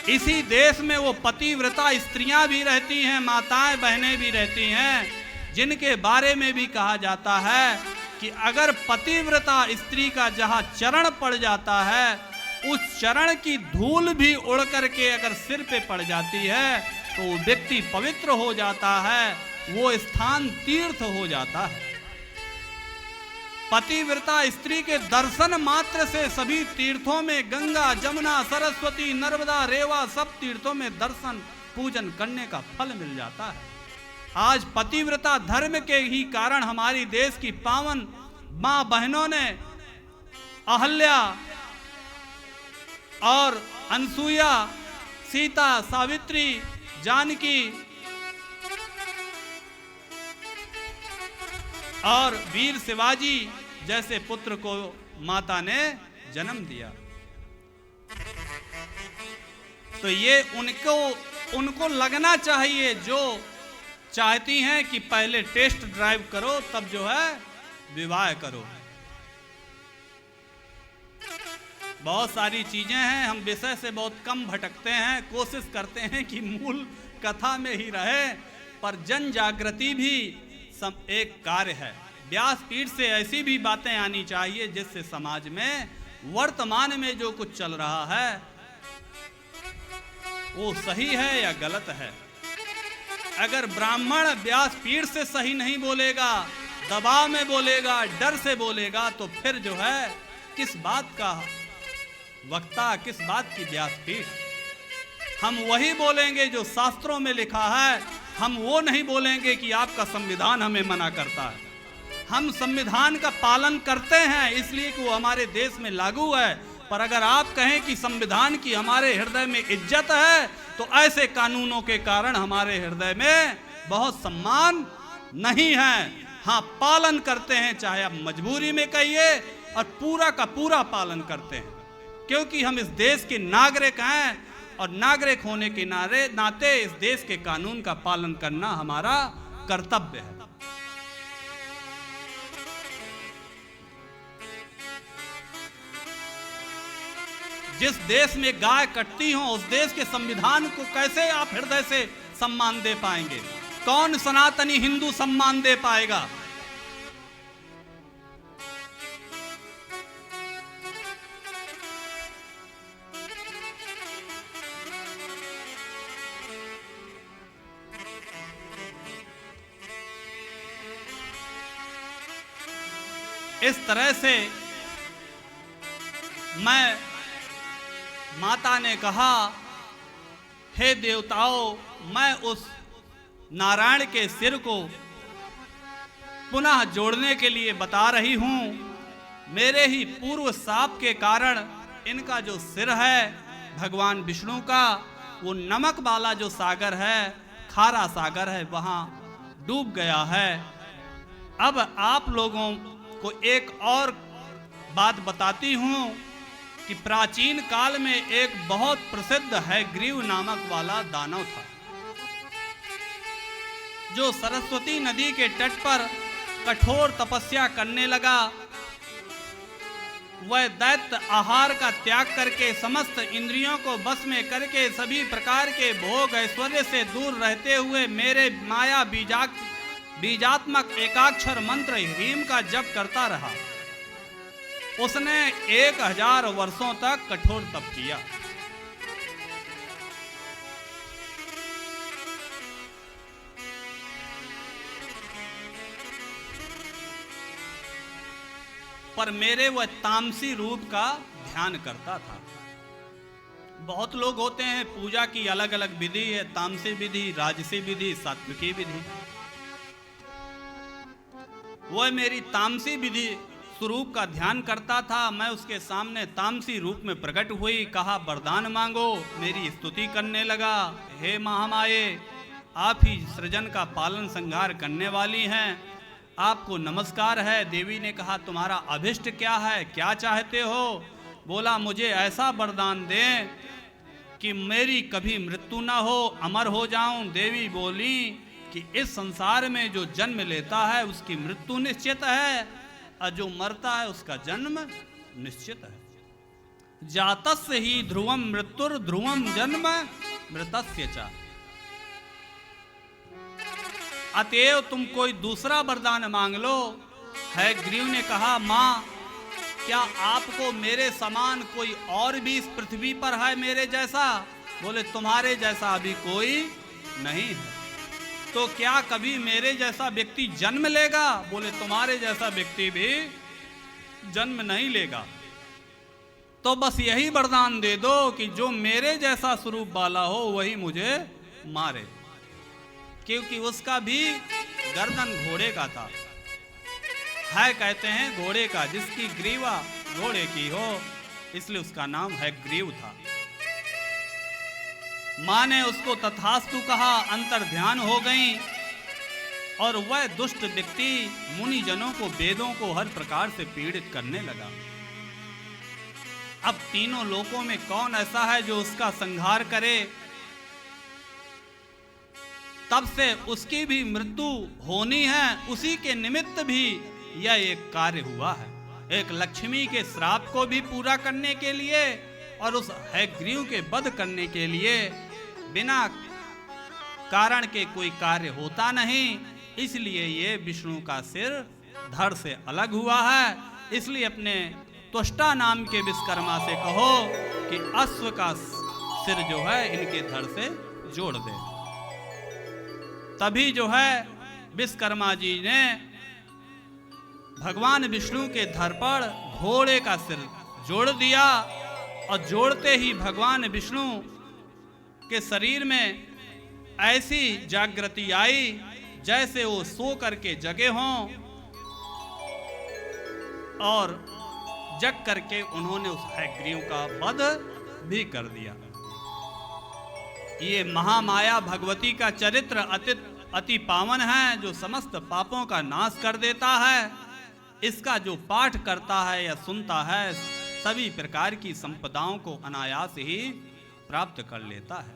इसी देश में वो पतिव्रता स्त्रियां भी रहती हैं, माताएं बहनें भी रहती हैं, जिनके बारे में भी कहा जाता है कि अगर पतिव्रता स्त्री का जहां चरण पड़ जाता है, उस चरण की धूल भी उड़ करके अगर सिर पे पड़ जाती है तो वो व्यक्ति पवित्र हो जाता है, वो स्थान तीर्थ हो जाता है। पतिव्रता स्त्री के दर्शन मात्र से सभी तीर्थों में, गंगा, जमुना, सरस्वती, नर्मदा, रेवा, सब तीर्थों में दर्शन पूजन करने का फल मिल जाता है। आज पतिव्रता धर्म के ही कारण हमारी देश की पावन मां बहनों ने अहल्या और अनसुईया, सीता, सावित्री, जानकी और वीर शिवाजी जैसे पुत्र को माता ने जन्म दिया। तो ये उनको लगना चाहिए, जो चाहती हैं कि पहले टेस्ट ड्राइव करो तब जो है विवाह करो। बहुत सारी चीजें हैं, हम विषय से बहुत कम भटकते हैं, कोशिश करते हैं कि मूल कथा में ही रहे, पर जन जागृति भी एक कार्य है। व्यासपीठ से ऐसी भी बातें आनी चाहिए जिससे समाज में वर्तमान में जो कुछ चल रहा है वो सही है या गलत है। अगर ब्राह्मण व्यासपीठ से सही नहीं बोलेगा, दबाव में बोलेगा, डर से बोलेगा, तो फिर जो है किस बात का वक्ता, किस बात की व्यासपीठ। हम वही बोलेंगे जो शास्त्रों में लिखा है, हम वो नहीं बोलेंगे कि आपका संविधान हमें मना करता है। हम संविधान का पालन करते हैं इसलिए कि वो हमारे देश में लागू है, पर अगर आप कहें कि संविधान की हमारे हृदय में इज्जत है, तो ऐसे कानूनों के कारण हमारे हृदय में बहुत सम्मान नहीं है। हाँ, पालन करते हैं, चाहे आप मजबूरी में कहिए, और पूरा का पूरा पालन करते हैं, क्योंकि हम इस देश के नागरिक हैं, और नागरिक होने के नाते इस देश के कानून का पालन करना हमारा कर्तव्य है। जिस देश में गाय कटती हो, उस देश के संविधान को कैसे आप हृदय से सम्मान दे पाएंगे? कौन सनातनी हिंदू सम्मान दे पाएगा? इस तरह से माता ने कहा, हे देवताओं, मैं उस नारायण के सिर को पुनः जोड़ने के लिए बता रही हूं। मेरे ही पूर्व शाप के कारण इनका जो सिर है भगवान विष्णु का, वो नमक वाला जो सागर है, खारा सागर है, वहां डूब गया है। अब आप लोगों को एक और बात बताती हूं कि प्राचीन काल में एक बहुत प्रसिद्ध हयग्रीव नामक वाला दानव था, जो सरस्वती नदी के तट पर कठोर तपस्या करने लगा। वह दैत्य आहार का त्याग करके, समस्त इंद्रियों को बस में करके, सभी प्रकार के भोग ऐश्वर्य से दूर रहते हुए मेरे माया बीजात्मक एकाक्षर मंत्र ह्रीम का जप करता रहा। उसने 1000 वर्षों तक कठोर तप किया। पर मेरे वह तामसी रूप का ध्यान करता था। बहुत लोग होते हैं, पूजा की अलग अलग विधि है, तामसी विधि, राजसी विधि, सात्विकी विधि। वह मेरी तामसी विधि स्वरूप का ध्यान करता था। मैं उसके सामने तामसी रूप में प्रकट हुई, कहा वरदान मांगो। मेरी स्तुति करने लगा, हे महामाये, आप ही सृजन का पालन संहार करने वाली हैं, आपको नमस्कार है। देवी ने कहा, तुम्हारा अभिष्ट क्या है, क्या चाहते हो? बोला, मुझे ऐसा वरदान दें कि मेरी कभी मृत्यु ना हो, अमर हो जाऊं। देवी बोली कि इस संसार में जो जन्म लेता है उसकी मृत्यु निश्चित है, और जो मरता है उसका जन्म निश्चित है। जातस्य ही ध्रुवम मृत्युर ध्रुवम जन्म मृतस्य च। अतएव तुम कोई दूसरा वरदान मांग लो। हयग्रीव ने कहा, मां, क्या आपको मेरे समान कोई और भी इस पृथ्वी पर है मेरे जैसा? बोले, तुम्हारे जैसा अभी कोई नहीं है। तो क्या कभी मेरे जैसा व्यक्ति जन्म लेगा? बोले, तुम्हारे जैसा व्यक्ति भी जन्म नहीं लेगा। तो बस यही वरदान दे दो कि जो मेरे जैसा स्वरूप वाला हो वही मुझे मारे, क्योंकि उसका भी गर्दन घोड़े का था। है कहते हैं घोड़े का, जिसकी ग्रीवा घोड़े की हो, इसलिए उसका नाम हयग्रीव था। मां ने उसको तथास्तु कहा, अंतर ध्यान हो गई और वह दुष्ट व्यक्ति मुनिजनों को, वेदों को हर प्रकार से पीड़ित करने लगा। अब तीनों लोकों में कौन ऐसा है जो उसका संहार करे? तब से उसकी भी मृत्यु होनी है। उसी के निमित्त भी यह एक कार्य हुआ है, एक लक्ष्मी के श्राप को भी पूरा करने के लिए और उस हयग्रीव के वध करने के लिए। बिना कारण के कोई कार्य होता नहीं, इसलिए ये विष्णु का सिर धड़ से अलग हुआ है। इसलिए अपने त्वष्टा नाम के विश्वकर्मा से कहो कि अश्व का सिर जो है इनके धड़ से जोड़ दे। तभी जो है विश्वकर्मा जी ने भगवान विष्णु के धड़ पर घोड़े का सिर जोड़ दिया और जोड़ते ही भगवान विष्णु के शरीर में ऐसी जागृति आई जैसे वो सो करके जगे हों, और जग करके उन्होंने उस हयग्रीव का वध भी कर दिया। ये महामाया भगवती का चरित्र अति पावन है, जो समस्त पापों का नाश कर देता है। इसका जो पाठ करता है या सुनता है, सभी प्रकार की संपदाओं को अनायास ही प्राप्त कर लेता है।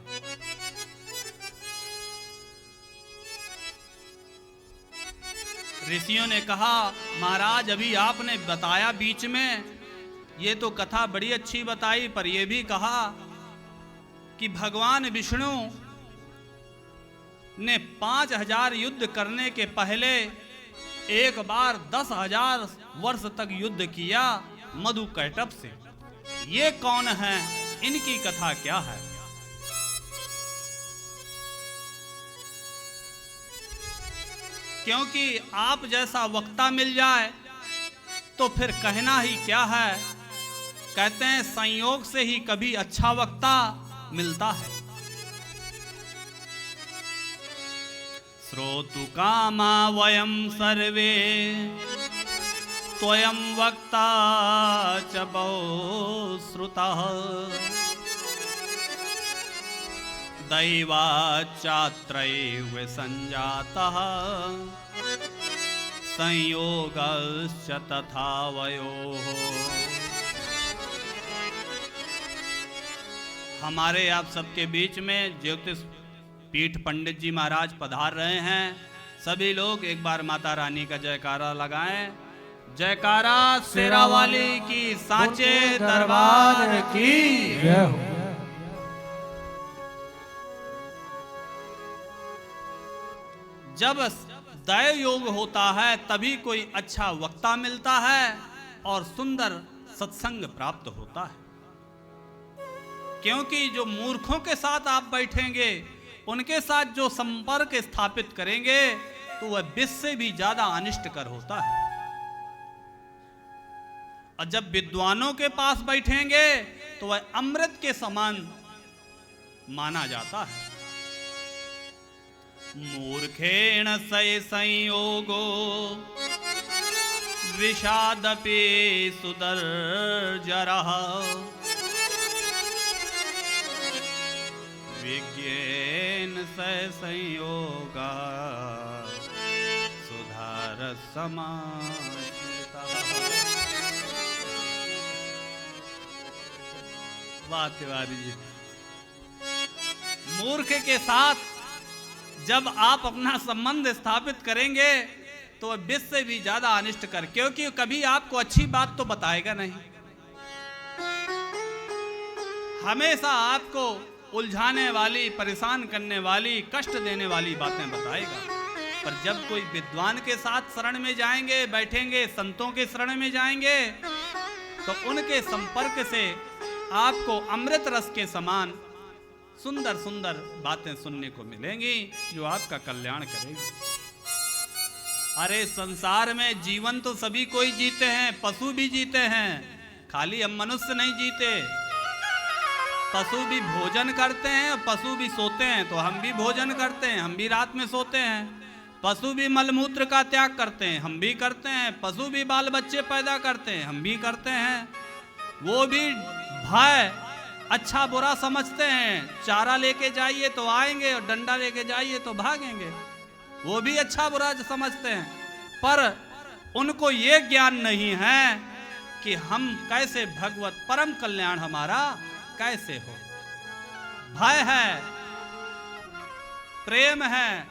ऋषियों ने कहा, महाराज अभी आपने बताया बीच में, ये तो कथा बड़ी अच्छी बताई, पर यह भी कहा कि भगवान विष्णु ने 5000 युद्ध करने के पहले एक बार 10,000 वर्ष तक युद्ध किया मधु कैटभ से। ये कौन है? इनकी कथा क्या है? क्योंकि आप जैसा वक्ता मिल जाए तो फिर कहना ही क्या है। कहते हैं संयोग से ही कभी अच्छा वक्ता मिलता है। श्रोतु कामा वयम सर्वे त्वयं वक्ता च बहुश्रुतः दैवाच्चात्रैव संजातः संयोगश्च तथा वयोः। हमारे आप सबके बीच में ज्योतिष पीठ पंडित जी महाराज पधार रहे हैं। सभी लोग एक बार माता रानी का जयकारा लगाएं। जयकारा शेरा वाली की, सांचे दरबार की। जब दैव योग होता है तभी कोई अच्छा वक्ता मिलता है और सुंदर सत्संग प्राप्त होता है। क्योंकि जो मूर्खों के साथ आप बैठेंगे, उनके साथ जो संपर्क स्थापित करेंगे तो वह विष से भी ज्यादा अनिष्टकर होता है। और जब विद्वानों के पास बैठेंगे तो वह अमृत के समान माना जाता है। मूर्खेण सय संयोगो विषादपि सुदर्जरः विज्ञेन सय संयोगा सुधार समाश्रितः। बात तिवारी जी, मूर्ख के साथ जब आप अपना संबंध स्थापित करेंगे तो वह विष से भी ज्यादा अनिष्ट कर, क्योंकि कभी आपको अच्छी बात तो बताएगा नहीं। हमेशा आपको उलझाने वाली, परेशान करने वाली, कष्ट देने वाली बातें बताएगा। पर जब कोई विद्वान के साथ शरण में जाएंगे, बैठेंगे, संतों के शरण में जाएंगे, तो उनके संपर्क से आपको अमृत रस के समान सुंदर सुंदर बातें सुनने को मिलेंगी, जो आपका कल्याण करेगी। अरे संसार में जीवन तो सभी कोई जीते हैं, पशु भी जीते हैं, खाली हम मनुष्य नहीं जीते। पशु भी भोजन करते हैं, पशु भी सोते हैं, तो हम भी भोजन करते हैं, हम भी रात में सोते हैं। पशु भी मलमूत्र का त्याग करते हैं, हम भी करते हैं। पशु भी बाल बच्चे पैदा करते हैं, हम भी करते हैं। वो भी भय अच्छा बुरा समझते हैं, चारा लेके जाइए तो आएंगे और डंडा लेके जाइए तो भागेंगे, वो भी अच्छा बुरा समझते हैं। पर उनको ये ज्ञान नहीं है कि हम कैसे भगवत परम कल्याण हमारा कैसे हो। भय है, प्रेम है,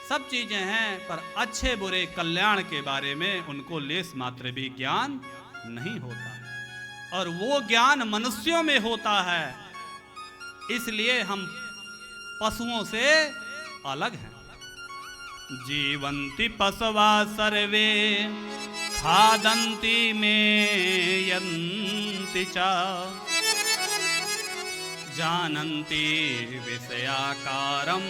सब चीजें हैं, पर अच्छे बुरे कल्याण के बारे में उनको लेस मात्र भी ज्ञान नहीं होता, और वो ज्ञान मनुष्यों में होता है। इसलिए हम पशुओं से अलग हैं। जीवंति पशवा सर्वे खादन्ति मेयन्ति च जानन्ति विषयाकारं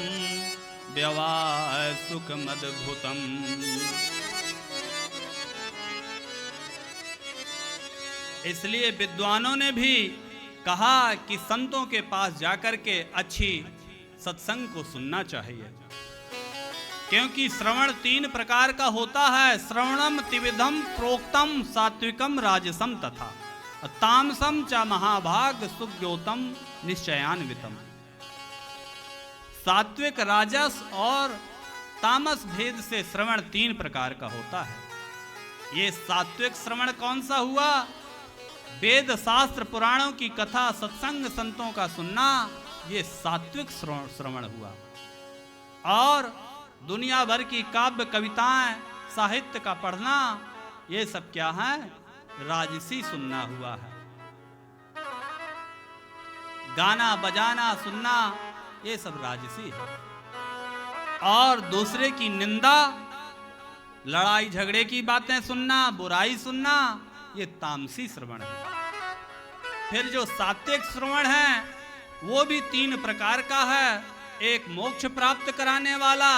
व्यवहार सुखमद्भुतम्। इसलिए विद्वानों ने भी कहा कि संतों के पास जाकर के अच्छी सत्संग को सुनना चाहिए, क्योंकि श्रवण 3 प्रकार का होता है। श्रवणम त्रिविधम प्रोक्तम सात्विकम राजसम तथा तामसम च महाभाग सुज्ञोतम निश्चयान्वितम। सात्विक, राजस और तामस भेद से श्रवण 3 प्रकार का होता है। ये सात्विक श्रवण कौन सा हुआ? वेद शास्त्र पुराणों की कथा, सत्संग, संतों का सुनना, ये सात्विक श्रवण हुआ। और दुनिया भर की काव्य कविताएं, साहित्य का पढ़ना, ये सब क्या है? राजसी सुनना हुआ है। गाना बजाना सुनना, ये सब राजसी है। और दूसरे की निंदा, लड़ाई झगड़े की बातें सुनना, बुराई सुनना, ये तामसी श्रवण है। फिर जो सात्विक श्रवण है वो भी 3 प्रकार का है। एक मोक्ष प्राप्त कराने वाला,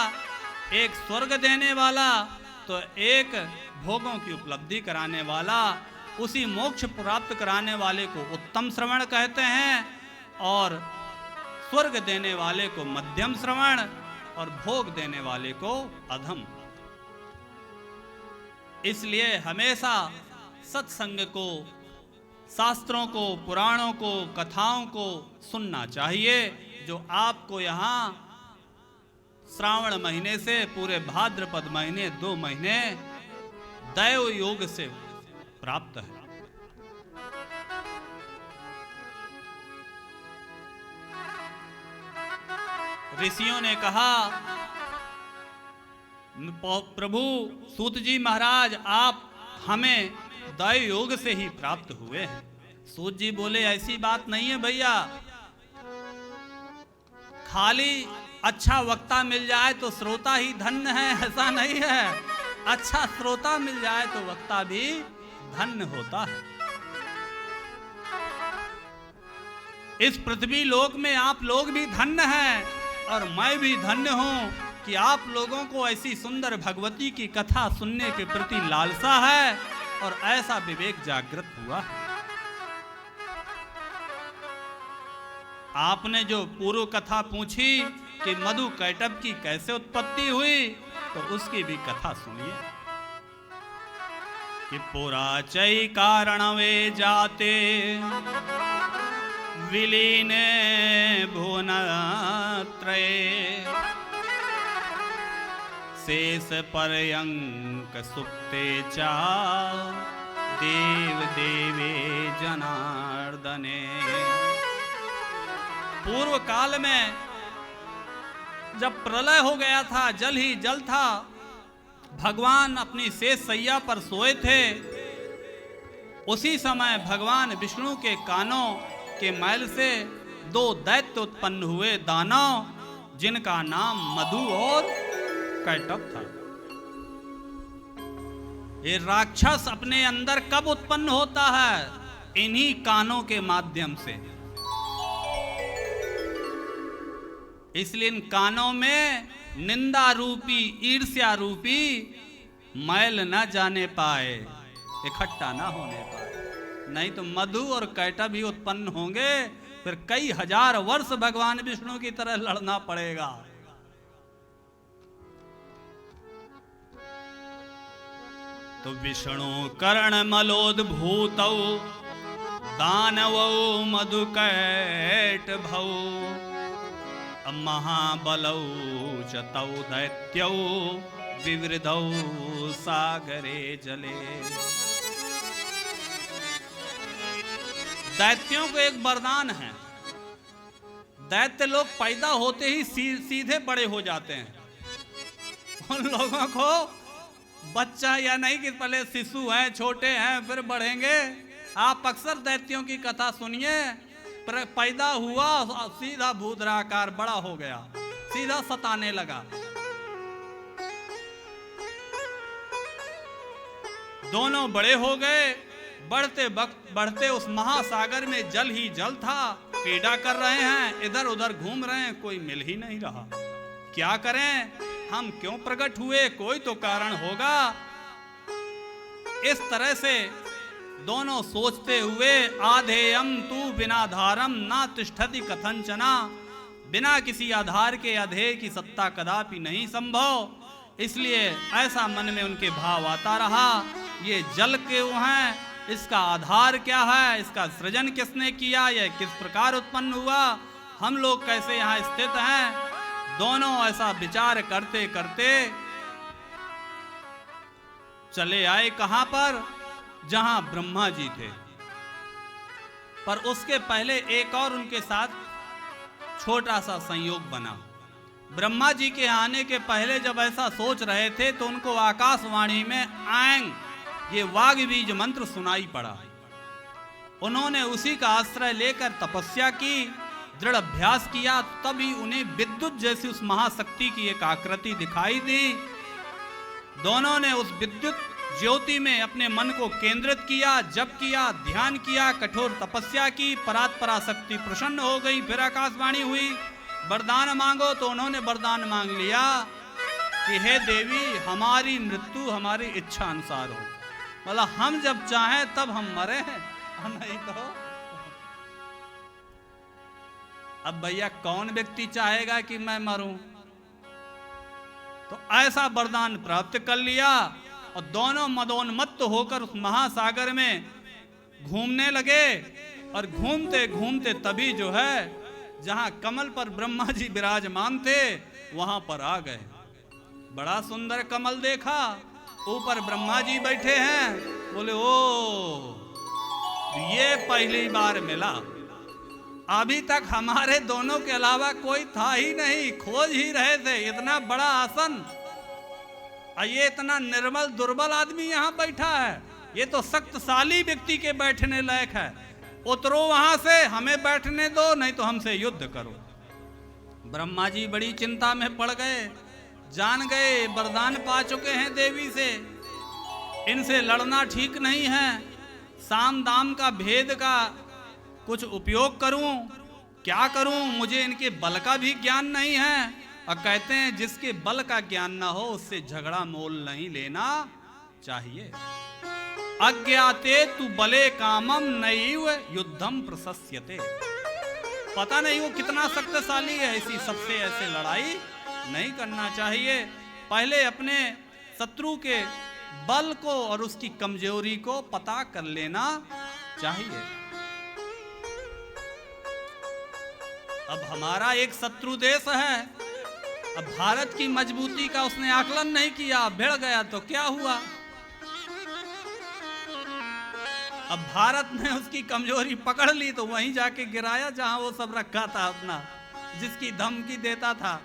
एक स्वर्ग देने वाला, तो एक भोगों की उपलब्धि कराने वाला। उसी मोक्ष प्राप्त कराने वाले को उत्तम श्रवण कहते हैं, और स्वर्ग देने वाले को मध्यम श्रवण, और भोग देने वाले को अधम। इसलिए हमेशा सत्संग को, शास्त्रों को, पुराणों को, कथाओं को सुनना चाहिए, जो आपको यहाँ श्रावण महीने से पूरे भाद्रपद महीने 2 महीने दैव योग से प्राप्त है। ऋषियों ने कहा, प्रभु सूत जी महाराज, आप हमें दैव योग से ही प्राप्त हुए हैं। सूत जी बोले, ऐसी बात नहीं है भैया, खाली अच्छा वक्ता मिल जाए तो श्रोता ही धन्य है, ऐसा नहीं है। अच्छा श्रोता मिल जाए तो वक्ता भी धन्य होता है। इस पृथ्वी लोक में आप लोग भी धन्य हैं, और मैं भी धन्य हूं कि आप लोगों को ऐसी सुंदर भगवती की कथा सुनने के प्रति लालसा है, और ऐसा विवेक जागृत हुआ है। आपने जो पूर्व कथा पूछी कि मधु कैटभ की कैसे उत्पत्ति हुई, तो उसकी भी कथा सुनिए। कि पुराचै कारणवे जाते विलीने भुवनत्रये शेष पर्यंक सुप्ते चा देव देवे जनार्दने। पूर्व काल में जब प्रलय हो गया था, जल ही जल था, भगवान अपनी शेष सैया पर सोए थे। उसी समय भगवान विष्णु के कानों के मैल से 2 दैत्य उत्पन्न हुए दानव, जिनका नाम मधु और कैटभ था। ये राक्षस अपने अंदर कब उत्पन्न होता है? इन्हीं कानों के माध्यम से। इसलिए इन कानों में निंदा रूपी, ईर्ष्या रूपी मैल न जाने पाए, इकट्ठा ना होने पाए, नहीं तो मधु और कैटभ ही उत्पन्न होंगे, फिर कई हजार वर्ष भगवान विष्णु की तरह लड़ना पड़ेगा। तो विष्णु कर्ण मलोद्भूतौ दानवौ मधु कैटभौ महाबलौ च तौ दैत्यौ विवृधौ सागरे जले। दैत्यों को एक वरदान है। दैत्य लोग पैदा होते ही सीधे बड़े हो जाते हैं। उन लोगों को बच्चा या नहीं कि पहले शिशु हैं, छोटे हैं, फिर बढ़ेंगे। आप अक्सर दैत्यों की कथा सुनिए, पैदा हुआ सीधा भूधराकार बड़ा हो गया, सीधा सताने लगा। दोनों बड़े हो गए, बढ़ते वक्त बढ़ते उस महासागर में जल ही जल था। क्रीड़ा कर रहे हैं, इधर उधर घूम रहे हैं, कोई मिल ही नहीं रहा। क्या करें, हम क्यों प्रकट हुए, कोई तो कारण होगा। इस तरह से दोनों सोचते हुए, आधेयम तू बिना धारम ना तिष्ठति कथंचना, बिना किसी आधार के अधेय की सत्ता कदापि नहीं संभव। इसलिए ऐसा मन में उनके भाव आता रहा, ये जल क्यों है, इसका आधार क्या है, इसका सृजन किसने किया, यह किस प्रकार उत्पन्न हुआ, हम लोग कैसे यहाँ स्थित हैं। दोनों ऐसा विचार करते करते चले आए कहां पर, जहां ब्रह्मा जी थे। पर उसके पहले एक और उनके साथ छोटा सा संयोग बना। ब्रह्मा जी के आने के पहले जब ऐसा सोच रहे थे तो उनको आकाशवाणी में आएंग, ये वाग बीज मंत्र सुनाई पड़ा। उन्होंने उसी का आश्रय लेकर तपस्या की, दृढ़ अभ्यास किया, तभी उन्हें विद्युत जैसी उस महाशक्ति की एक आकृति दिखाई दी। दोनों ने उस विद्युत ज्योति में अपने मन को केंद्रित किया, जप किया, ध्यान किया, कठोर तपस्या की, पराशक्ति प्रसन्न हो गई। फिर आकाशवाणी हुई, वरदान मांगो। तो उन्होंने वरदान मांग लिया कि हे देवी, हमारी मृत्यु हमारी इच्छा अनुसार हो, मतलब हम जब चाहें तब हम मरे हैं, नहीं तो। अब भैया कौन व्यक्ति चाहेगा कि मैं मरूं? तो ऐसा वरदान प्राप्त कर लिया और दोनों मदोन्मत्त होकर उस महासागर में घूमने लगे। और घूमते घूमते तभी जो है, जहां कमल पर ब्रह्मा जी विराजमान थे, वहां पर आ गए। बड़ा सुंदर कमल देखा, ऊपर ब्रह्मा जी बैठे हैं। बोले ओ, ये पहली बार मिला, अभी तक हमारे दोनों के अलावा कोई था ही नहीं, खोज ही रहे थे। इतना बड़ा आसन और ये इतना निर्मल दुर्बल आदमी यहाँ बैठा है, ये तो शक्तिशाली व्यक्ति के बैठने लायक है। उतरो वहां से, हमें बैठने दो, नहीं तो हमसे युद्ध करो। ब्रह्मा जी बड़ी चिंता में पड़ गए, जान गए वरदान पा चुके हैं देवी से, इनसे लड़ना ठीक नहीं है। साम दाम का भेद का कुछ उपयोग करूं, क्या करूं, मुझे इनके बल का भी ज्ञान नहीं है। और कहते हैं जिसके बल का ज्ञान ना हो उससे झगड़ा मोल नहीं लेना चाहिए। अज्ञाते तु बले कामम नैव युद्धम प्रशस्यते। पता नहीं वो कितना शक्तिशाली है, इसी सबसे ऐसे लड़ाई नहीं करना चाहिए। पहले अपने शत्रु के बल को और उसकी कमजोरी को पता कर लेना चाहिए। अब हमारा एक शत्रु देश है, अब भारत की मजबूती का उसने आकलन नहीं किया, भिड़ गया तो क्या हुआ। अब भारत ने उसकी कमजोरी पकड़ ली तो वहीं जाके गिराया जहां वो सब रखा था अपना, जिसकी धमकी देता था,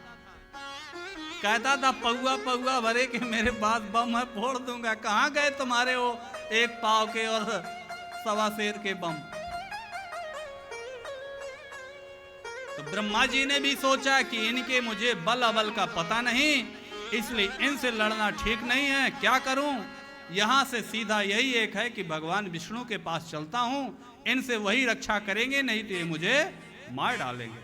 कहता था पौआ पौआ भरे के मेरे पास बम है, फोड़ दूंगा। कहां गए तुम्हारे वो 1 पाव के और 1.25 सेर के बम। तो ब्रह्मा जी ने भी सोचा कि इनके मुझे बल अबल का पता नहीं, इसलिए इनसे लड़ना ठीक नहीं है, क्या करूं। यहां से सीधा यही एक है कि भगवान विष्णु के पास चलता हूं, इनसे वही रक्षा करेंगे, नहीं तो ये मुझे मार डालेंगे।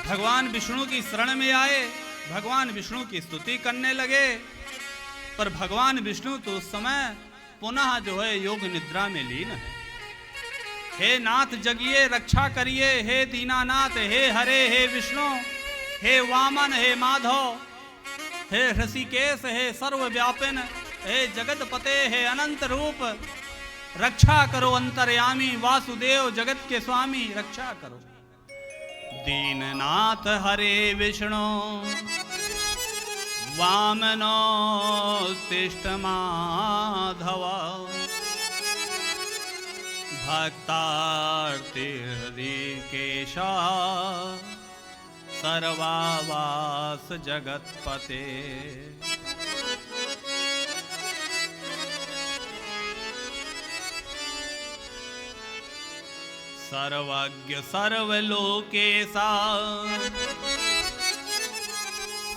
भगवान विष्णु की शरण में आए, भगवान विष्णु की स्तुति करने लगे, पर भगवान विष्णु तो उस समय पुनः जो है योग निद्रा में लीन है। हे नाथ जगिए, रक्षा करिए, हे दीनानाथ, हे हरे, हे विष्णु, हे वामन, हे माधव, हे ऋषिकेश, हे सर्वव्यापिन, हे जगतपते, हे अनंत रूप, रक्षा करो अंतर्यामी, वासुदेव जगत के स्वामी, रक्षा करो। दीननाथ हरे विष्णु वामनो तिष्ठ माधव, भक्तार्ति हृदीकेश, सर्वावास जगतपते। सर्वज्ञ सर्वलोकेशा,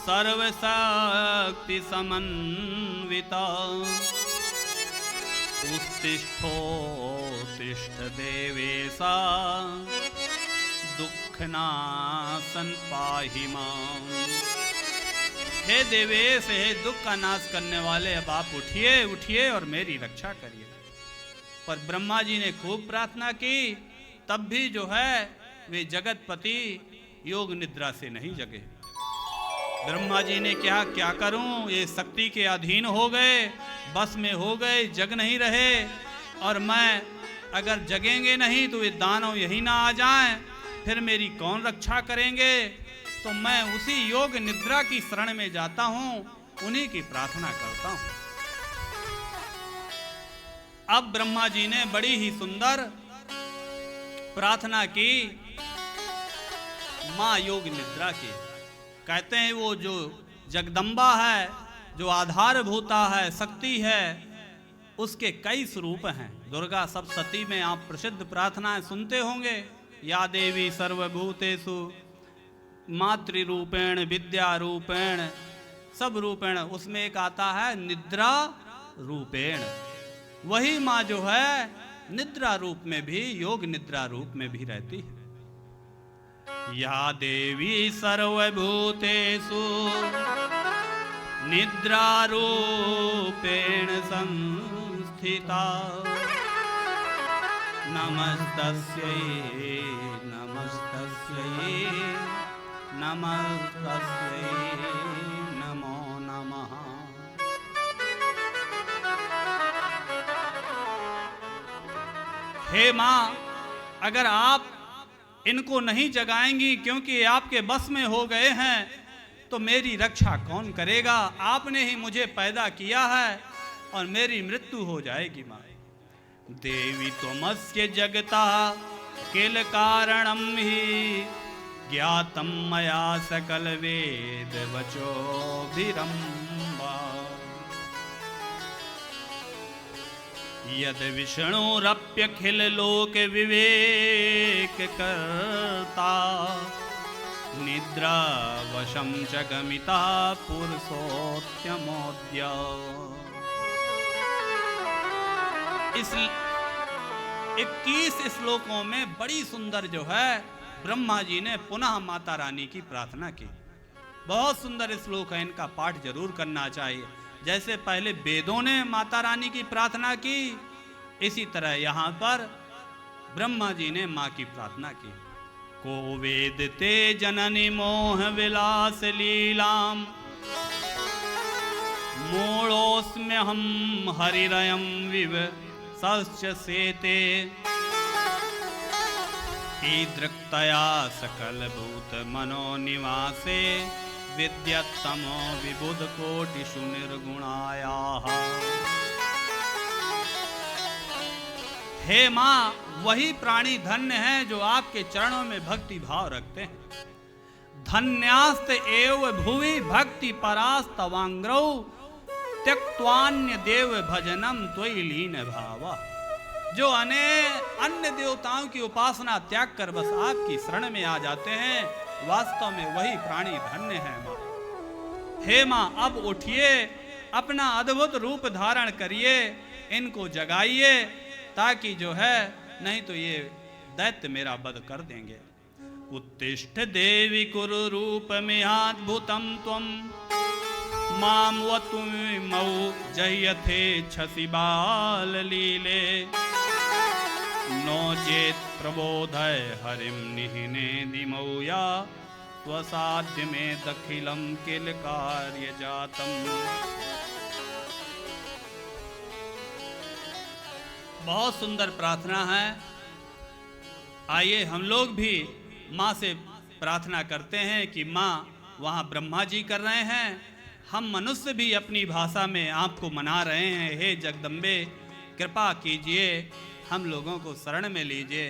सर्वशक्ति समन्विता, उत्तिष्ठोत्तिष्ठ देवेशा, दुःखनाशन पाहि माम्। हे देवेश, हे दुख का नाश करने वाले, अब आप उठिए उठिए और मेरी रक्षा करिए। पर ब्रह्मा जी ने खूब प्रार्थना की, तब भी जो है वे जगतपति योग निद्रा से नहीं जगे। ब्रह्मा जी ने क्या करूं, ये शक्ति के अधीन हो गए, बस में हो गए, जग नहीं रहे, और मैं अगर जगेंगे नहीं तो ये दानव यही ना आ जाएं, फिर मेरी कौन रक्षा करेंगे। तो मैं उसी योग निद्रा की शरण में जाता हूं, उन्हीं की प्रार्थना करता हूं। अब ब्रह्मा जी ने बड़ी ही सुंदर प्रार्थना की मां योग निद्रा की। कहते हैं वो जो जगदम्बा है, जो आधारभूता है, शक्ति है, उसके कई स्वरूप हैं। दुर्गा सप्तशती में आप प्रसिद्ध प्रार्थनाएं सुनते होंगे, या देवी सर्वभूतेषु मातृरूपेण विद्या रूपेण, सब रूपेण। उसमें एक आता है निद्रा रूपेण, वही माँ जो है निद्रा रूप में भी, योग निद्रा रूप में भी रहती है। या देवी सर्वभूतेषु निद्रा रूपेण संस्थिता, नमस्तस्यै नमस्तस्यै नमस्तस्यै नमो नमः। हे माँ, अगर आप इनको नहीं जगाएंगी, क्योंकि आपके बस में हो गए हैं, तो मेरी रक्षा कौन करेगा। आपने ही मुझे पैदा किया है और मेरी मृत्यु हो जाएगी। माँ देवी त्वमस्य जगता किल कारणम ही, ज्ञातम मया सकल वेद वचोभिरम्भा। यद विष्णुरप्यखिल लोक विवेक कर्ता, निद्रा वशं च गमिता पुरुषोत्तमोऽद्य। इस 21 श्लोकों में बड़ी सुंदर जो है ब्रह्मा जी ने पुनः माता रानी की प्रार्थना की। बहुत सुंदर श्लोक है, इनका पाठ जरूर करना चाहिए। जैसे पहले वेदों ने माता रानी की प्रार्थना की, इसी तरह यहाँ पर ब्रह्मा जी ने माँ की प्रार्थना की। को वेदते जननी मोह विलास लीलाम, मूढ़ोऽस्म्यहं हरिरयं विव सश्च सेते। ईदृक्तया सकलभूत मनोनिवासे, विद्यत्तमो विबुध कोटिषु निर्गुणायाः। हे माँ, वही प्राणी धन्य हैं जो आपके चरणों में भक्ति भाव रखते हैं। धन्यास्त एव भुवि भक्ति परास्तवांग्रौ, त्यक्त्वान्य देव भजनम त्वयि लीन भावा। जो अन्य देवताओं की उपासना त्याग कर बस आपकी शरण में आ जाते हैं, वास्तव में वही प्राणी धन्य है माँ। हे माँ, अब उठिए, अपना अद्भुत रूप धारण करिए, इनको जगाइए, ताकि जो है नहीं तो ये दैत्य मेरा वध कर देंगे। उत्तिष्ठ देवी कुरु रूप मिहाद्भुतम त्वम माम वतुमौ जह्यथे छसि बाल लीले नो चेत प्रबोधय हरिम निहिने दिमौया स्वसाध्य में दखिलम किल कार्य जातम। बहुत सुंदर प्रार्थना है। आइए हम लोग भी माँ से प्रार्थना करते हैं कि माँ, वहाँ ब्रह्मा जी कर रहे हैं, हम मनुष्य भी अपनी भाषा में आपको मना रहे हैं। हे जगदम्बे, कृपा कीजिए, हम लोगों को शरण में लीजिए।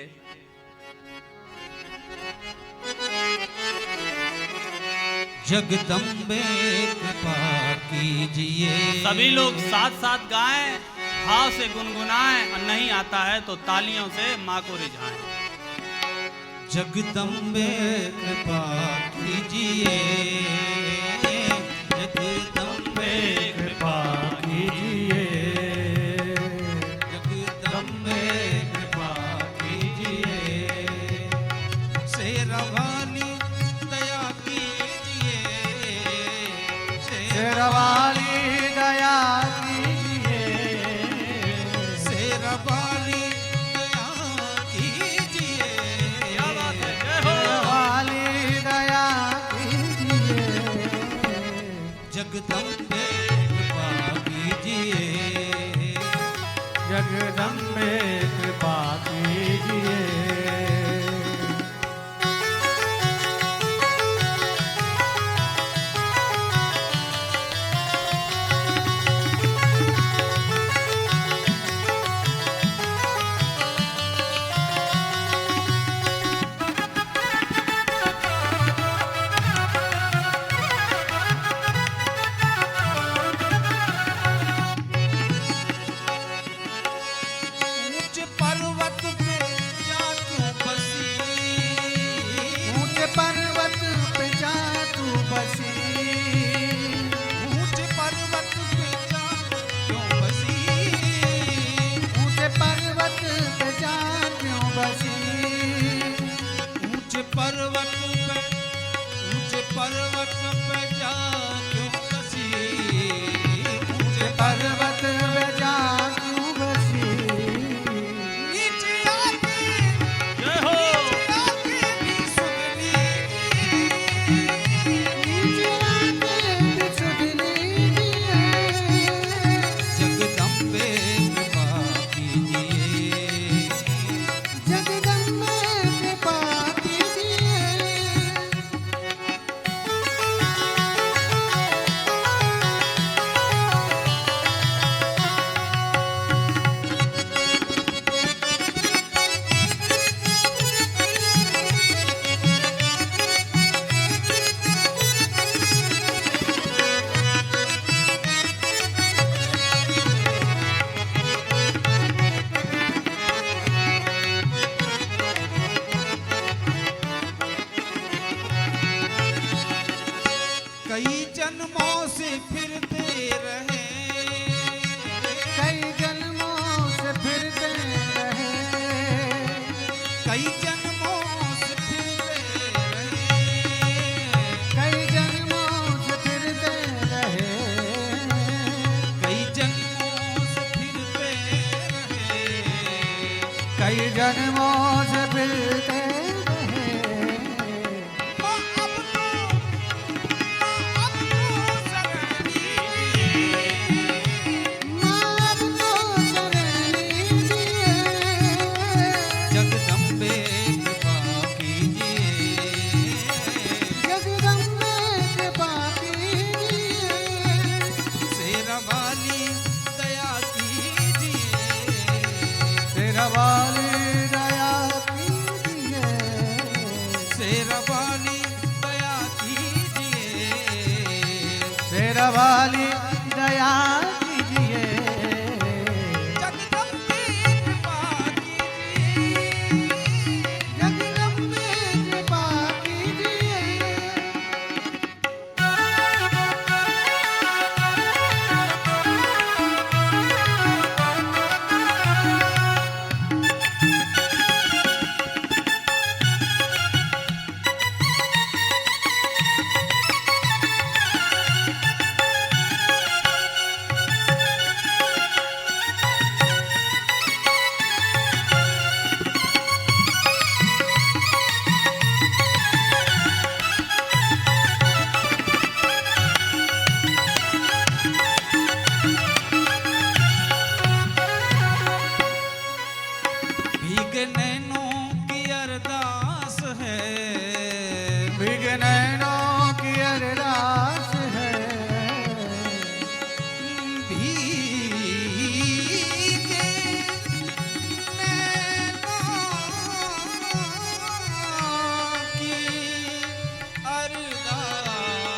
जगदम्बे कृपा कीजिए। सभी लोग साथ साथ गाएं, भाव से गुनगुनाएं, और नहीं आता है तो तालियों से माँ को रिझाएं। जगदम्बे कृपा कीजिए, जगदम्बे कृपा कीजिए, जगदम्बे कृपा कीजिए। शेरवाली दया कीजिए, शेरवाली दया कीजिए, शेरवाली दया कीजिए। क्या बात है, जय हो। शेरवाली दया कीजिए, जगदम्बे कृपा कीजिए, जगदम्बे कृपा कीजिए। ऊंच पर्वत पे जा तू बसी, ऊंचे पर्वत पे जा तू बसी, ऊंच पर्वत पे जा क्यों बसी, ऊंचे पर्वत पे जा क्यों बसी, ऊंच पर्वत पे, ऊंच पर्वत पे जा क्यों बसी, ऊंच पर्वत पे जा क्यों बसी। नीचे आके, जय हो। नीचे आके भी सुन लीजिए, नीचे आके भी सुन लीजिए, जगदम्बे कृपा कीजिए, जगदम्बे कृपा कीजिए। कई जन्मों से फिरते रहे, कई जन्मों से फिरते रहे, कई जन्मों से फिरते रहे, कई जन्मों से फिरते रहे, कई जन्मों से फिरते रहे। कई जन्मों से फिरते रहे। माँ अब तो शरण लीजिए, माँ अब तो शरण लीजिए, जगदम्बे कृपा कीजिए, जगदम्बे कृपा कीजिए। शेरवाली दया कीजिए, शेरवाली दया कीजिए, शेरवाली दया कीजिए, शेरवाली दया कीजिए, जगदम्बे कृपा है, भीगे नैनों की अरदास है, भीगे नैनों की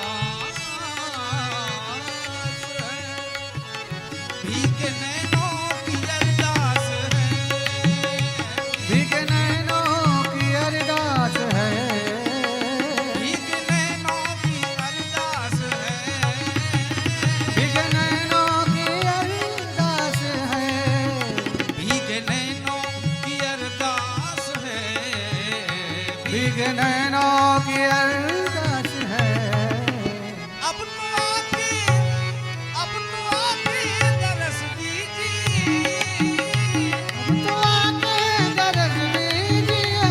अरदास है, भीगे नैनों की अरदास है, भीगे नैनों की अरदास है, भीगे नैनों की अरदास है, भीगे नैनों की अरदास है, भीगे नैनों की अरदास है, भीगे नैनों की अरदास है। अब तो आके दरस दीजिए, तो आके दरस दीजिए,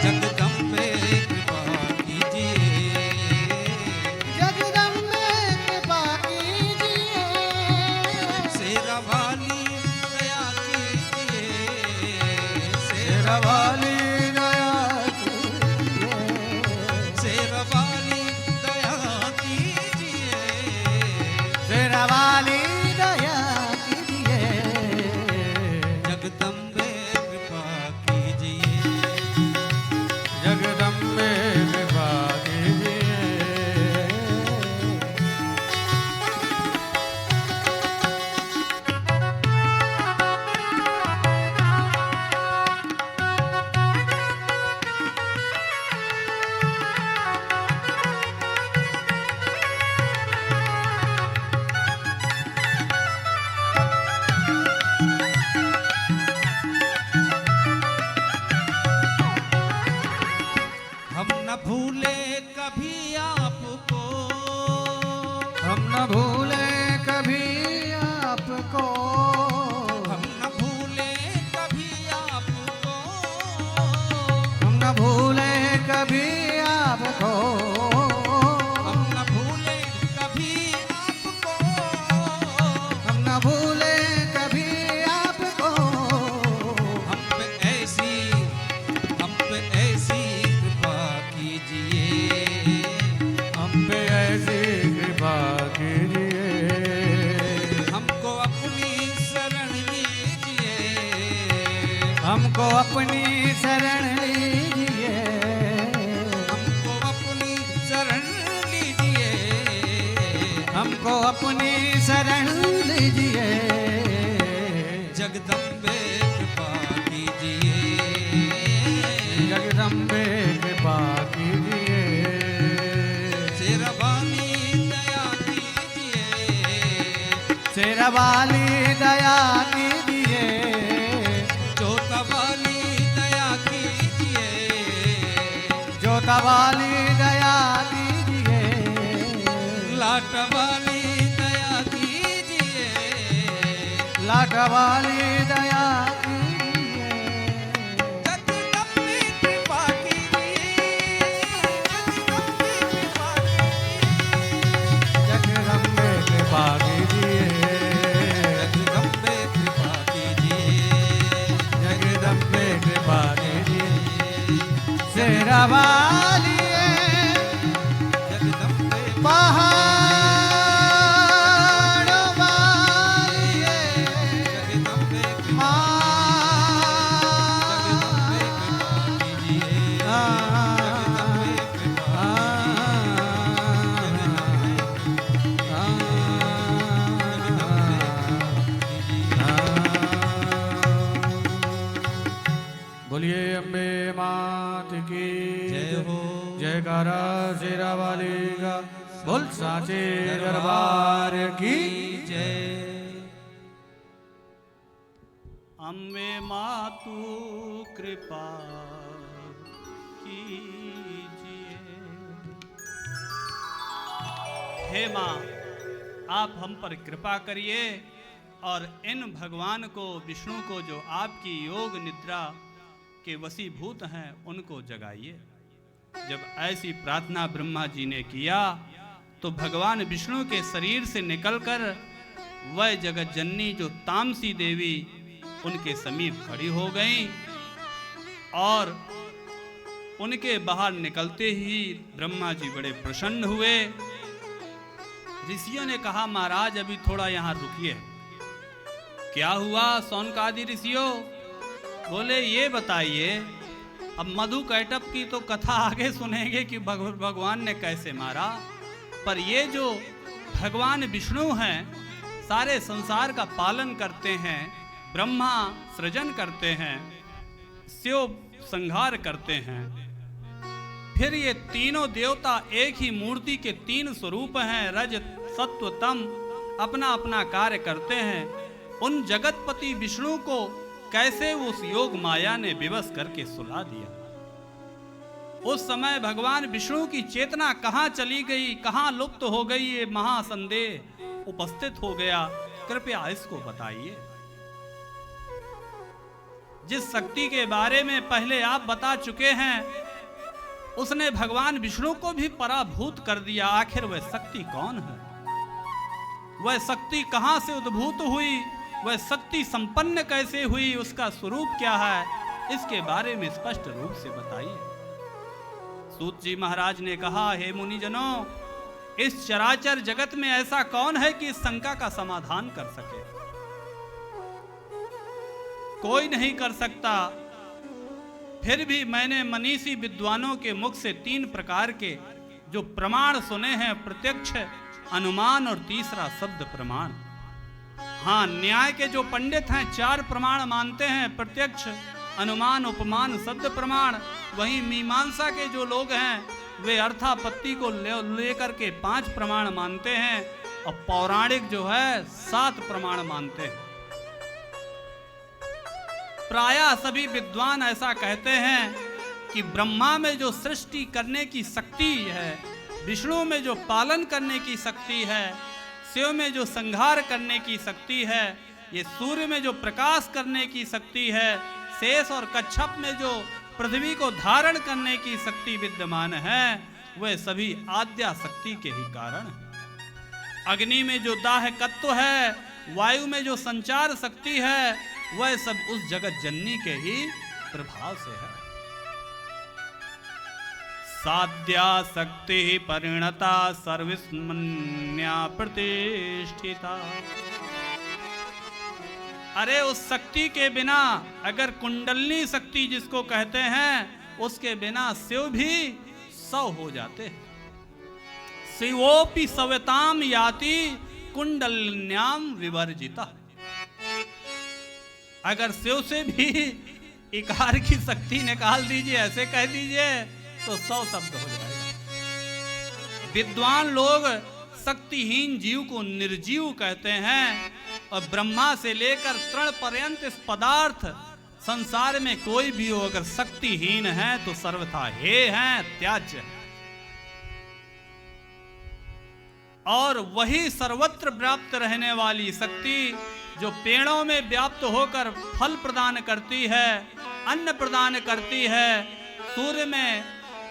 जगदम्बे कृपा कीजिए, जगदम्बे कृपा कीजिए, शेरा वाली दया कीजिए, शेरा वाली दया कीजिए, शेरा वाली दया कीजिए, शेरा वाली दया कीजिए, जगदम्बे कृपा कीजिए, जगदम्बे कृपा कीजिए। हम न भूले कभी आपको, हम न भूले कभी आपको, हम न भूले कभी आपको, हम न भूले कभी आपको, हम न भूले कभी आपको, हम न भूले कभी आपको, हम पे ऐसी कृपा कीजिए, हम पे ऐसी कृपा कीजिए, हमको अपनी शरण लीजिए, हमको अपनी शरण लीजिए, हमको अपनी शरण लीजिए, हमको अपनी शरण लीजिए, जगदम्बे कृपा कीजिए, जगदम्बे कृपा कीजिए, शेरा वाली दया कीजिए, शेरा वाली दया कीजिए, जोता वाली दया कीजिए, जोता वाली दया कीजिए, लाट वाली दया कीजिए, लाट वाली दया कीजिए, जगदम्बे कृपा कीजिए, जगदम्बे कृपा कीजिए, जगदम्बे कृपा कीजिए, जगदम्बे कृपा कीजिए, जगदम्बे कृपा कीजिए, शेरा वाली जगदम्बे पहाड़ वाली जगदम्बे माँ बोलिए अम्बे मात की जय हो। जयकारा शेरा वाली का बोल साचे दरबार की जय। अम्बे मातु कृपा कीजिए। हे माँ, आप हम पर कृपा करिए और इन भगवान को, विष्णु को, जो आपकी योग निद्रा के वशीभूत हैं, उनको जगाइए। जब ऐसी प्रार्थना ब्रह्मा जी ने किया तो भगवान विष्णु के शरीर से निकलकर वह जगत जननी जो तामसी देवी उनके समीप खड़ी हो गईं और उनके बाहर निकलते ही ब्रह्मा जी बड़े प्रसन्न हुए। ऋषियों ने कहा महाराज अभी थोड़ा यहाँ रुकिए। क्या हुआ सौनकादि ऋषियों? बोले ये बताइए, अब मधु कैटभ की तो कथा आगे सुनेंगे कि भगवान ने कैसे मारा, पर ये जो भगवान विष्णु हैं सारे संसार का पालन करते हैं, ब्रह्मा सृजन करते हैं, शिव संहार करते हैं, फिर ये तीनों देवता एक ही मूर्ति के तीन स्वरूप हैं, रज सत्व तम, अपना अपना कार्य करते हैं। उन जगतपति विष्णु को कैसे उस योग माया ने विवश करके सुला दिया। उस समय भगवान विष्णु की चेतना कहां चली गई, कहां लुप्त हो गई, ये महासंदेह उपस्थित हो गया। कृपया इसको बताइए। जिस शक्ति के बारे में पहले आप बता चुके हैं उसने भगवान विष्णु को भी पराभूत कर दिया। आखिर वह शक्ति कौन है? वह शक्ति कहां से उद्भूत हुई? वह शक्ति संपन्न कैसे हुई? उसका स्वरूप क्या है? इसके बारे में स्पष्ट रूप से बताइए। सूत जी महाराज ने कहा, हे मुनिजनों, इस चराचर जगत में ऐसा कौन है कि इस शंका का समाधान कर सके? कोई नहीं कर सकता। फिर भी मैंने मनीषी विद्वानों के मुख से 3 प्रकार के जो प्रमाण सुने हैं, प्रत्यक्ष, अनुमान और तीसरा शब्द प्रमाण। हाँ, न्याय के जो पंडित हैं 4 प्रमाण मानते हैं, प्रत्यक्ष, अनुमान, उपमान, शब्द प्रमाण। वहीं मीमांसा के जो लोग हैं वे अर्थापत्ति को लेकर के 5 प्रमाण मानते हैं और पौराणिक जो है 7 प्रमाण मानते हैं। प्रायः सभी विद्वान ऐसा कहते हैं कि ब्रह्मा में जो सृष्टि करने की शक्ति है, विष्णु में जो पालन करने की शक्ति है, शिव में जो संहार करने की शक्ति है, ये सूर्य में जो प्रकाश करने की शक्ति है, शेष और कच्छप में जो पृथ्वी को धारण करने की शक्ति विद्यमान है, वह सभी आद्या शक्ति के ही कारण है। अग्नि में जो दाहकत्व है, वायु में जो संचार शक्ति है, वह सब उस जगत जननी के ही प्रभाव से है। साध्या शक्ति परिणता सर्विस्मन्या प्रतिष्ठिता। अरे उस शक्ति के बिना, अगर कुंडलनी शक्ति जिसको कहते हैं, उसके बिना शिव भी 100 हो जाते। शिवोपि सवताम याति कुंडल्याम विवर्जिता। अगर शिव से भी इकार की शक्ति निकाल दीजिए, ऐसे कह दीजिए, तो 100 शब्द हो जाएगा। विद्वान लोग शक्तिहीन जीव को निर्जीव कहते हैं और ब्रह्मा से लेकर तृण पर्यंत इस पदार्थ संसार में कोई भी हो, अगर शक्तिहीन है तो सर्वथा हे हैं, त्याज्य है। और वही सर्वत्र व्याप्त रहने वाली शक्ति जो पेड़ों में व्याप्त होकर फल प्रदान करती है, अन्न प्रदान करती है, सूर्य में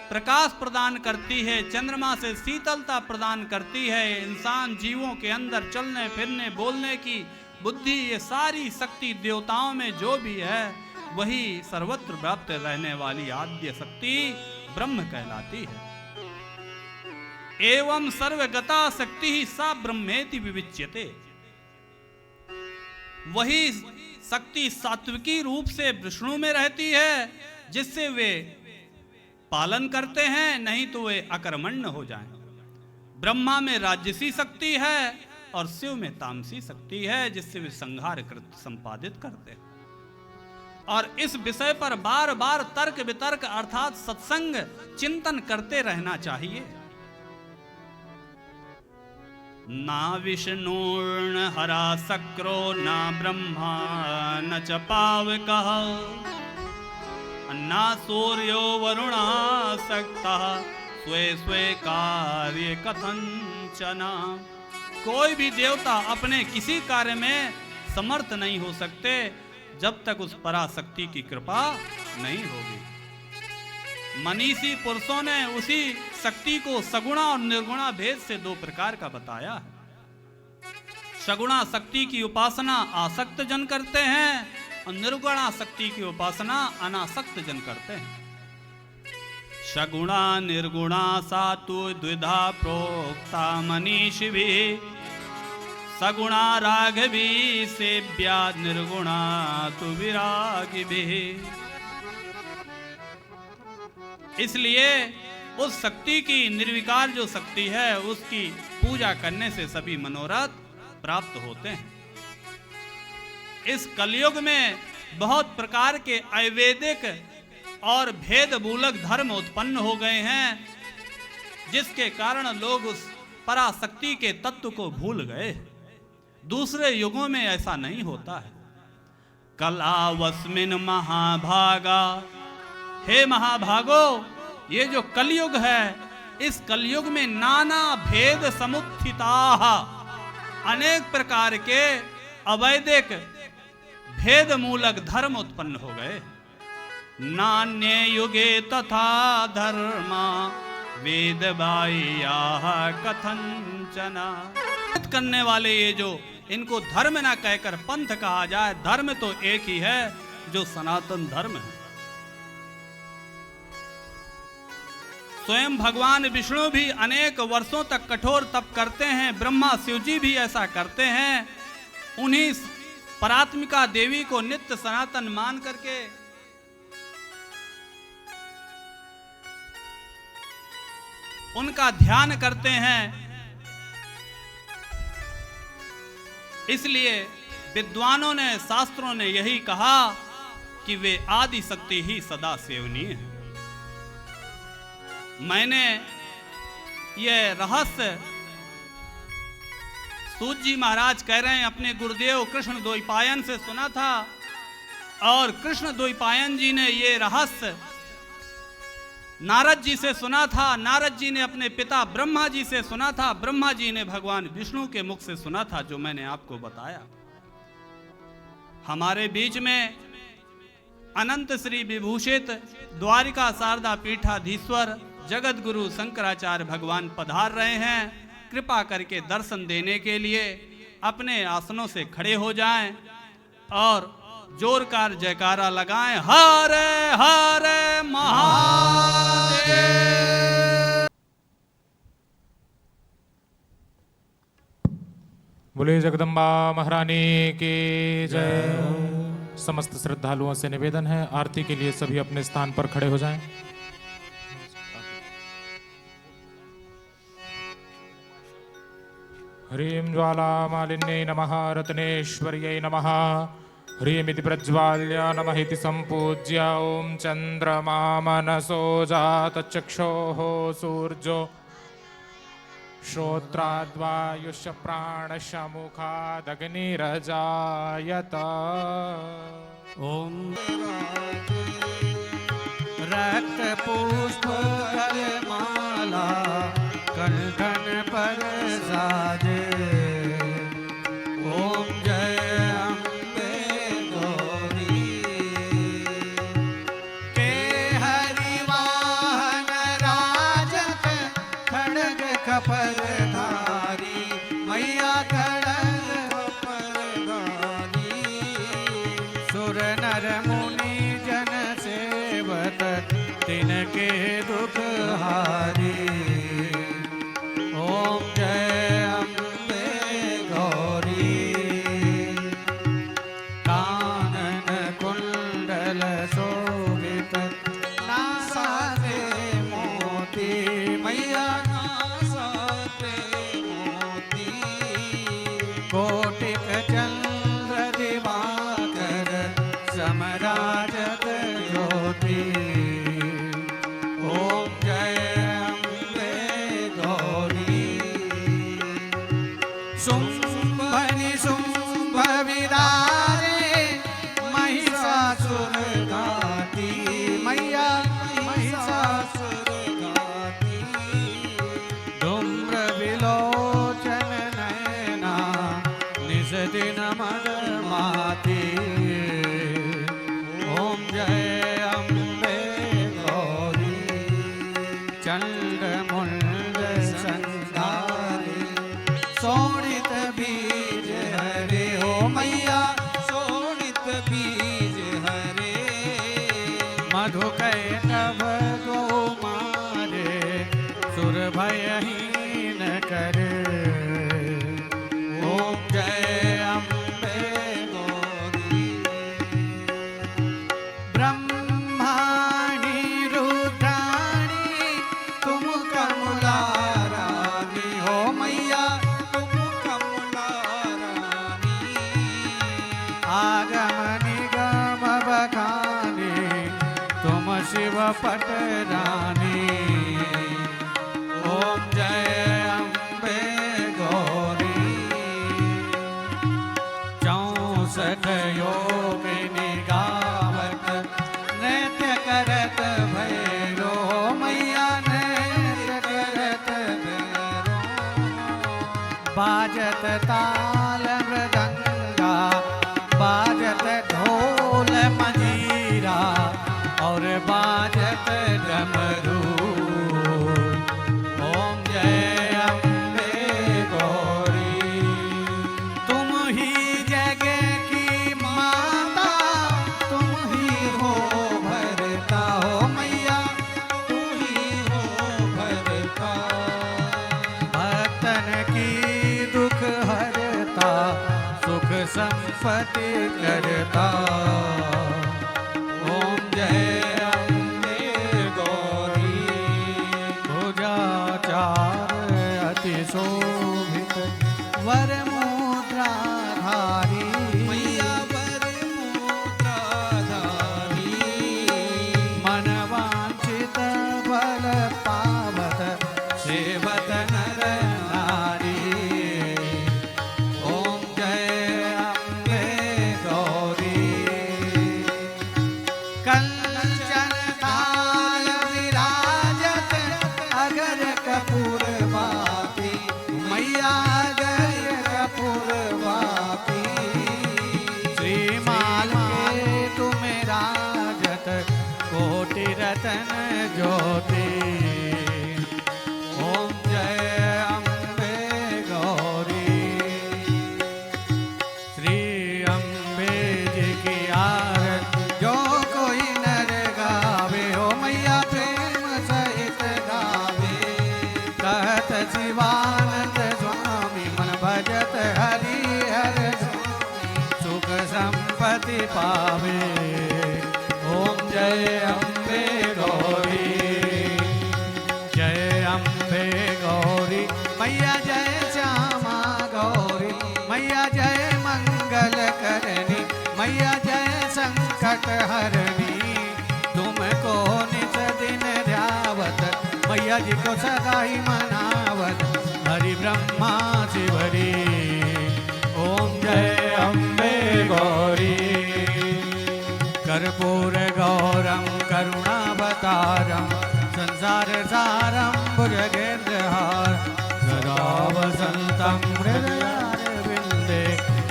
प्रकाश प्रदान करती है, चंद्रमा से शीतलता प्रदान करती है, इंसान जीवों के अंदर चलने फिरने बोलने की बुद्धि, ये सारी शक्ति देवताओं में जो भी है वही सर्वत्र व्याप्त रहने वाली आद्य शक्ति ब्रह्म कहलाती है। एवं सर्वगता शक्ति ही सा ब्रह्मेति विविच्यते। वही शक्ति सात्विकी रूप से विष्णु में रहती है, जिससे वे पालन करते हैं, नहीं तो वे अकर्मण्य हो जाएं। ब्रह्मा में राजसी शक्ति है और शिव में तामसी शक्ति है, जिससे वे संहार संपादित करते हैं। और इस विषय पर बार बार तर्क वितर्क अर्थात सत्संग चिंतन करते रहना चाहिए। ना विष्णुर्न हरा सक्रो ना ब्रह्मा न च पावकः ना सूर्यो वरुणा सक्तः स्वे स्वे कार्य कथंचना। कोई भी देवता अपने किसी कार्य में समर्थ नहीं हो सकते जब तक उस पराशक्ति की कृपा नहीं होगी। मनीषी पुरुषों ने उसी शक्ति को सगुणा और निर्गुणा भेद से 2 प्रकार का बताया है। सगुणा शक्ति की उपासना आसक्त जन करते हैं और निर्गुणा शक्ति की उपासना अनासक्त जन करते हैं। सगुणा निर्गुणा सातु द्विधा प्रोक्ता मनीषिभिः सगुणा राघवी सेव्या निर्गुणा तु विरागिभिः। इसलिए उस शक्ति की निर्विकार जो शक्ति है उसकी पूजा करने से सभी मनोरथ प्राप्त होते हैं। इस कलयुग में बहुत प्रकार के अवैदिक और भेद मूलक धर्म उत्पन्न हो गए हैं, जिसके कारण लोग उस पराशक्ति के तत्व को भूल गए। दूसरे युगों में ऐसा नहीं होता है। कलावस्मिन महाभागा, हे महाभागो, ये जो कलयुग है, इस कलयुग में नाना भेद समुत्थिता, अनेक प्रकार के अवैदिक भेद मूलक धर्म उत्पन्न हो गए। नान्य युगे तथा धर्मा वेद बाह्या कथंचना। करने वाले ये जो इनको धर्म ना कहकर पंथ कहा जाए, धर्म तो एक ही है जो सनातन धर्म है। स्वयं भगवान विष्णु भी अनेक वर्षों तक कठोर तप करते हैं, ब्रह्मा शिव जी भी ऐसा करते हैं। उन्हीं परात्मिका देवी को नित्य सनातन मान करके उनका ध्यान करते हैं। इसलिए विद्वानों ने, शास्त्रों ने यही कहा कि वे आदि शक्ति ही सदा सेवनीय है। मैंने यह रहस्य सूत जी महाराज कह रहे हैं अपने गुरुदेव कृष्ण द्वैपायन से सुना था, और कृष्ण द्वैपायन जी ने ये रहस्य नारद जी से सुना था। नारद जी ने अपने पिता ब्रह्मा जी से सुना था। ब्रह्मा जी ने भगवान विष्णु के मुख से सुना था, जो मैंने आपको बताया। हमारे बीच में अनंत श्री विभूषित द्वारिका शारदा पीठाधीश्वर जगत गुरु शंकराचार्य भगवान पधार रहे हैं। कृपा करके दर्शन देने के लिए अपने आसनों से खड़े हो जाएं और जोरकार जयकारा लगाएं। हरे हरे महादेव। बोले जगदम्बा महारानी की जय। समस्त श्रद्धालुओं से निवेदन है, आरती के लिए सभी अपने स्थान पर खड़े हो जाएं। ह्रीं ज्वाला मालिन्यै नमः, रत्नेश्वर्यै नमः। ह्रीमिति प्रज्वाल्य नमः इति सम्पूज्य ॐ चन्द्रमा मनसो जातचक्षोः सूर्यो श्रोत्राद्वायुष प्राणश मुखादग्निरजायत। ओम रक्त पुष्प माला कंठन पर साजे। ओम जय अम्बे गौरी के हरिवाहन राजत खड़ग खपर धारी मैया खड़ग खपर धारी। सुर नर मुनि जन सेवत तिनके दुख हारी। ओम जय अम्बे गौरी कानन कुंडल शोभित नासाते मोती मैया नासाते मोती। कोटिक चंद्र दिवाकर समराजत ज्योति। ओम जय अम्बे गौरी शुंभनि शुंभ विदारे महिषासुर घाती मैया महिषासुर घाती। धूम्र विलोचन नयना निज दिन मदमाती। ओम जय अम्बे गौरी चंड मुंड संधारी शोणित बीज हरे। हो मैया शोणित बीज हरे मधु कैटभ गो रानी। ओम जय अम्बे गौरी। 64 योगिनी गावत नृत्य करत भैरो मैया नृत्य करत भैरो। बाजत ताल मृदंगा बाजत ढोल मंजीरा और बाजत डमरू। ओम जय अम्बे गौरी। तुम ही जगह की माता तुम ही हो भरता हो मैया तुम ही हो भरता। भक्तन की दुख हरता सुख संपत्ति करता। ओम जय अम्बे गौरी। भुजाचार अति शोभित वर मुद्राधारी मैया वर मुद्राधारी। मन वांछित बल पावत सेवत नर नारी। ओम जय अम्बे गौरी। कंचन काल विराजत अगर कपूर बाती मैया अगर कपूर बाती। श्रीमाल के तुम राजत कोटि रतन ज्योति। ओम जय अम्बे गौरी। श्री अम्बे जी की आरती जो कोई नर गावे हो मैया प्रेम सहित गावे। कहत शिवानंद स्वामी मन भजत हरि हर स्वामी सुख संपत्ति पावे। ओम जय अम्बे गौरी। जय अम्बे गौरी मैया जय श्यामा गौरी मैया जय मंगल करनी मैया जय संकट हरनी। तुमको नित दिन ध्यावत मैया जी को सदा ही मनावत हरि ब्रह्मा शिवरी। ओम जय अम्बे गौरी। कर्पूर गौरम करुणावतारम संसार सारम भुजगेन्द्रहार। सदा वसन्तं हृदयारविन्दे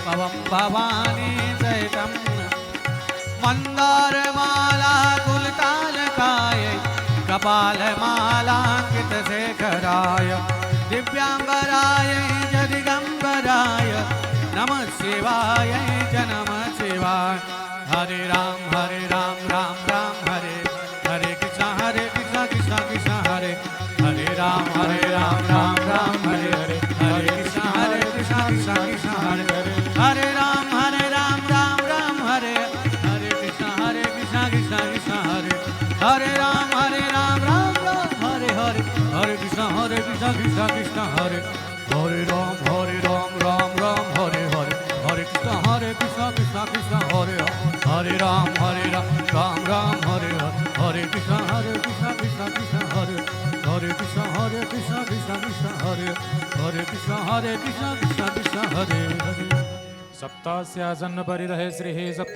पवं भवानी सहितं। मन्दारमाला कुलतालकाय कपालमालाङ्कित शेखराय दिव्यांबराय च दिगंबराय नमः शिवाय च नमः शिवाय। हरे राम राम राम हरे हरे कृष्ण कृष्ण कृष्ण हरे हरे राम राम राम हरे हरे हरे कृष्ण कृष्ण हरे हरे राम राम राम हरे हरे कृष्ण कृष्ण कृष्ण हरे हरे राम राम राम हरे हरे हरे कृष्ण कृष्ण कृष्ण हरे हरे राम राम राम हरे हरे हरे कृष्ण कृष्ण कृष्ण हरे हरे राम राम राम हरे हरे हरे कृष्ण कृष्ण कृष्ण हरे हरे कृष्ण कृष्ण हरे हरे कृष्ण कृष्ण कृष्ण हरे हरे। सप्तास्यासन्न परिरहे श्री सप्त